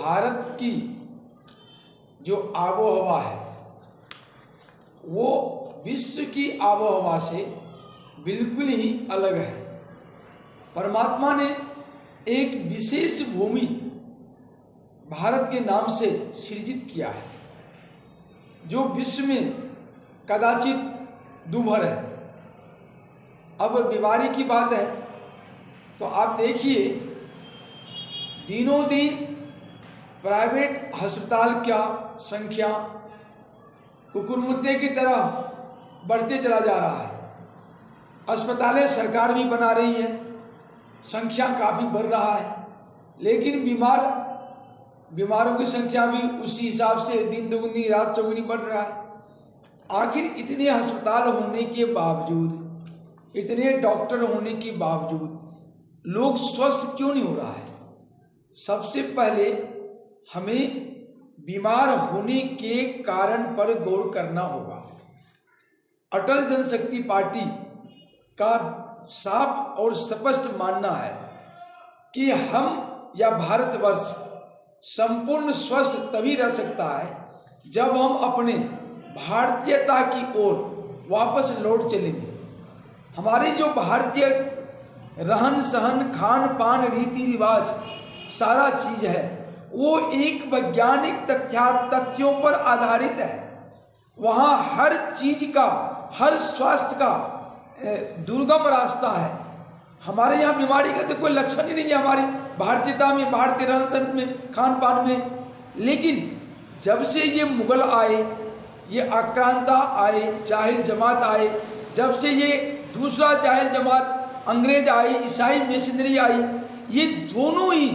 भारत की जो आबो हवा है वो विश्व की आबो हवा से बिल्कुल ही अलग है। परमात्मा ने एक विशेष भूमि भारत के नाम से सृजित किया है जो विश्व में कदाचित दुर्लभ है। अब बीमारी की बात है तो आप देखिए दिनों दिन प्राइवेट अस्पताल का संख्या कुकुरमुत्ते की तरह बढ़ते चला जा रहा है। अस्पतालें सरकार भी बना रही है, संख्या काफ़ी बढ़ रहा है, लेकिन बीमारों की संख्या भी उसी हिसाब से दिन दुगनी रात चौगुनी बढ़ रहा है। आखिर इतने अस्पताल होने के बावजूद, इतने डॉक्टर होने के बावजूद लोग स्वस्थ क्यों नहीं हो रहा है? सबसे पहले हमें बीमार होने के कारण पर गौर करना होगा। अटल जनशक्ति पार्टी का साफ और स्पष्ट मानना है कि हम या भारतवर्ष संपूर्ण स्वस्थ तभी रह सकता है जब हम अपने भारतीयता की ओर वापस लौट चलेंगे। हमारी जो भारतीय रहन सहन खान पान रीति रिवाज सारा चीज है वो एक वैज्ञानिक तथ्यों पर आधारित है। वहाँ हर चीज का, हर स्वास्थ्य का दुर्गम रास्ता है। हमारे यहाँ बीमारी का तो कोई लक्षण ही नहीं है हमारी भारतीयता में, भारतीय रहन सहन में, खान पान में। लेकिन जब से ये मुगल आए, ये आक्रांता आए, जाहिल जमात आए, जब से ये दूसरा जाहिल जमात अंग्रेज आई, ईसाई मिशनरी आई, ये दोनों ही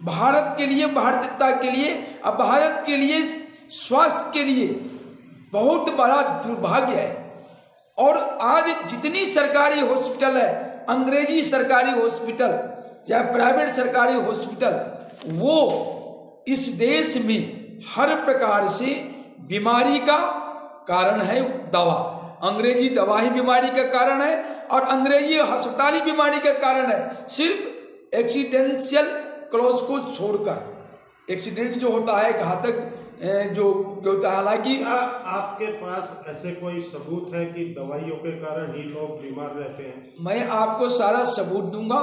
भारत के लिए, भारतीयता के लिए, अब भारत के लिए, स्वास्थ्य के लिए बहुत बड़ा दुर्भाग्य है। और आज जितनी सरकारी हॉस्पिटल है, अंग्रेजी सरकारी हॉस्पिटल या प्राइवेट सरकारी हॉस्पिटल, वो इस देश में हर प्रकार से बीमारी का कारण है। दवा, अंग्रेजी दवा ही बीमारी का कारण है और अंग्रेजी अस्पताल ही बीमारी का कारण है। सिर्फ एक्सीडेंशियल क्लॉज को छोड़कर, एक्सीडेंट जो होता है घातक जो होता है, हालांकि आपके पास ऐसे कोई सबूत है कि दवाइयों के कारण ही लोग बीमार रहते हैं? मैं आपको सारा सबूत दूंगा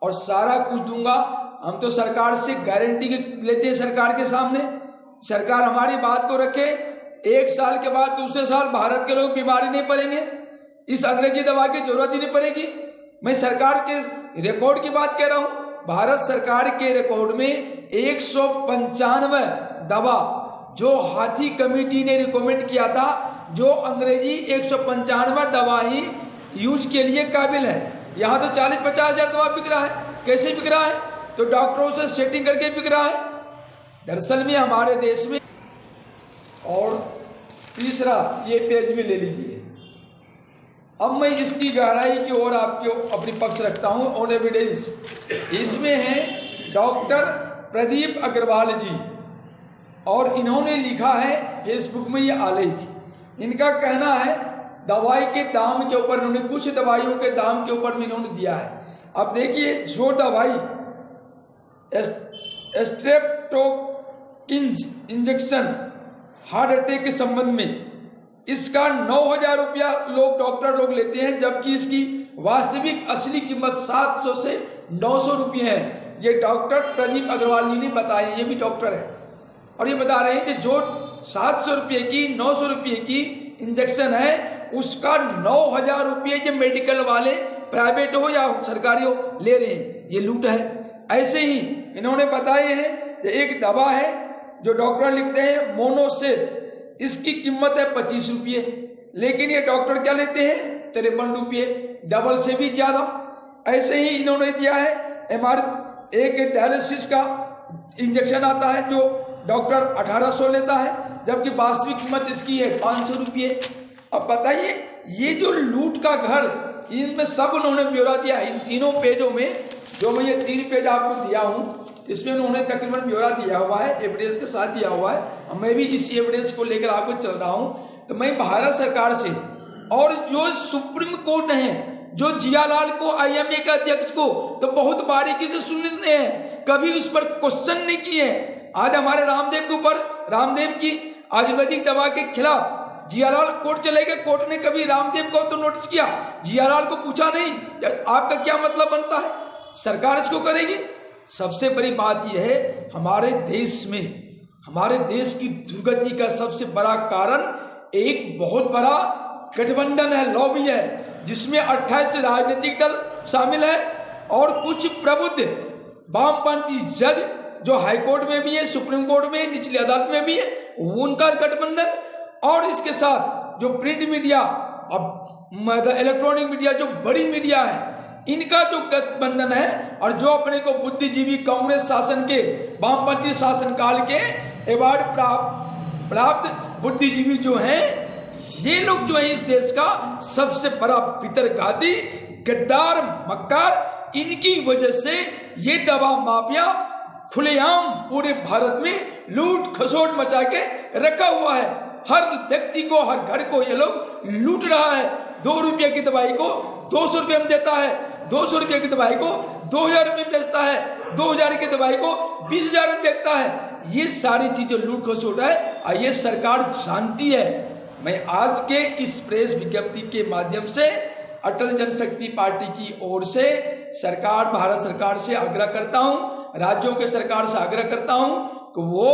और सारा कुछ दूंगा। हम तो सरकार से गारंटी लेते हैं, सरकार के सामने सरकार हमारी बात को रखे, 1 साल के बाद दूसरे साल भारत के लोग बीमारी नहीं पड़ेंगे, इस अंग्रेजी दवा की जरूरत ही नहीं पड़ेगी। मैं सरकार के रिकॉर्ड की बात कह रहा हूं। भारत सरकार के रिकॉर्ड में 195 दवा जो हाथी कमेटी ने रिकमेंड किया था, जो अंग्रेजी 195 दवा ही यूज के लिए काबिल है। यहाँ तो 40-50 हजार दवा बिक रहा है। कैसे बिक रहा है? तो डॉक्टरों से सेटिंग करके बिक रहा है दरअसल में हमारे देश में। और तीसरा ये पेज भी ले लीजिए। अब मैं इसकी गहराई की ओर आपके अपनी पक्ष रखता हूं ऑन एविडेंस। इसमें है डॉक्टर प्रदीप अग्रवाल जी और इन्होंने लिखा है फेसबुक में ये आलेख। इनका कहना है दवाई के दाम के ऊपर, इन्होंने कुछ दवाइयों के दाम के ऊपर भी इन्होंने दिया है। अब देखिए, जो दवाई स्ट्रेप्टोकिन्स इंजेक्शन हार्ट अटैक के संबंध में, इसका 9,000 रुपया डॉक्टर लोग लेते हैं, जबकि इसकी वास्तविक असली कीमत 700 से 900 रुपये है। ये डॉक्टर प्रदीप अग्रवाल जी ने बताया, ये भी डॉक्टर है और ये बता रहे हैं कि जो 700 रुपये की, 900 रुपये की इंजेक्शन है, उसका 9,000 रुपये जो मेडिकल वाले प्राइवेट हो या सरकारी हो ले रहे हैं। ये लूट है। ऐसे ही इन्होंने बताए हैं कि एक दवा है जो डॉक्टर लिखते हैं मोनोसेट, इसकी कीमत है 25 रुपये, लेकिन ये डॉक्टर क्या लेते हैं 53 रुपये, डबल से भी ज्यादा। ऐसे ही इन्होंने दिया है एक डायलिसिस का इंजेक्शन आता है जो डॉक्टर 1800 लेता है, जबकि वास्तविक कीमत इसकी है 500 रुपये। अब बताइए, ये जो लूट का घर, इनमें सब उन्होंने ब्यौरा दिया है। इन तीनों पेजों में, जो मैं ये 3 पेज आपको दिया हूँ, इसमें उन्होंने तकरीबन ब्यौरा दिया हुआ है, एविडेंस के साथ दिया हुआ है। मैं भी इसी एविडेंस को लेकर आपको चल रहा हूँ। तो मैं भारत सरकार से और जो सुप्रीम कोर्ट है, जो जियालाल को, IMA के अध्यक्ष को तो बहुत बारीकी से सुनते हैं, कभी उस पर क्वेश्चन नहीं किए हैं। आज हमारे रामदेव के ऊपर, रामदेव की आयुर्वेदिक दवा के खिलाफ जियालाल कोर्ट चले गए। कोर्ट ने कभी रामदेव को तो नोटिस किया, जियालाल को पूछा नहीं आपका क्या मतलब बनता है, सरकार इसको करेगी। सबसे बड़ी बात यह है, हमारे देश में, हमारे देश की दुर्गति का सबसे बड़ा कारण एक बहुत बड़ा गठबंधन है, लॉबी है, जिसमें 28 राजनीतिक दल शामिल है और कुछ प्रबुद्ध वामपंथी जज जो हाईकोर्ट में भी है, सुप्रीम कोर्ट में, निचली अदालत में भी है, उनका गठबंधन, और इसके साथ जो प्रिंट मीडिया, अब इलेक्ट्रॉनिक मीडिया, जो बड़ी मीडिया है, इनका जो गठबंधन है, और जो अपने को बुद्धिजीवी कांग्रेस शासन के, वामपंथी शासनकाल के अवार्ड प्राप्त बुद्धिजीवी जो हैं, ये लोग जो है इस देश का सबसे बड़ा पितरघाती गद्दार मक्कार, इनकी वजह से ये दवा माफिया खुलेआम पूरे भारत में लूट खसोट मचा के रखा हुआ है। हर व्यक्ति को, हर घर को ये लोग लूट रहा है। 2 रुपये की दवाई को 200 रुपये में देता है, 200 रुपये की दवाई को 2000 रुपये में बेचता है, 2000 की दवाई को 20,000 में बेचता है। ये सारी चीजें लूट खसोट है और ये सरकार जानती है। मैं आज के इस प्रेस विज्ञप्ति के माध्यम से अटल जनशक्ति पार्टी की ओर से सरकार, भारत सरकार से आग्रह करता हूं, राज्यों के सरकार से आग्रह करता हूं कि वो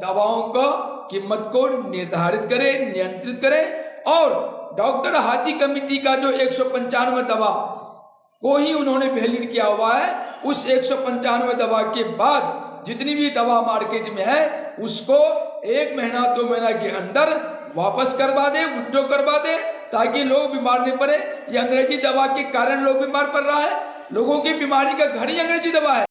दवाओं का कीमत को निर्धारित करे, नियंत्रित करे, और डॉक्टर हाथी कमेटी का जो 195 दवा को ही उन्होंने वैलिड किया हुआ है, उस 195 दवा के बाद जितनी भी दवा मार्केट में है उसको 1 महीना 2 महीना के अंदर वापस करवा दे, विड्रॉ करवा दे, ताकि लोग बीमार नहीं पड़े। ये अंग्रेजी दवा के कारण लोग बीमार पड़ रहा है, लोगों की बीमारी का घर ही अंग्रेजी दवा है।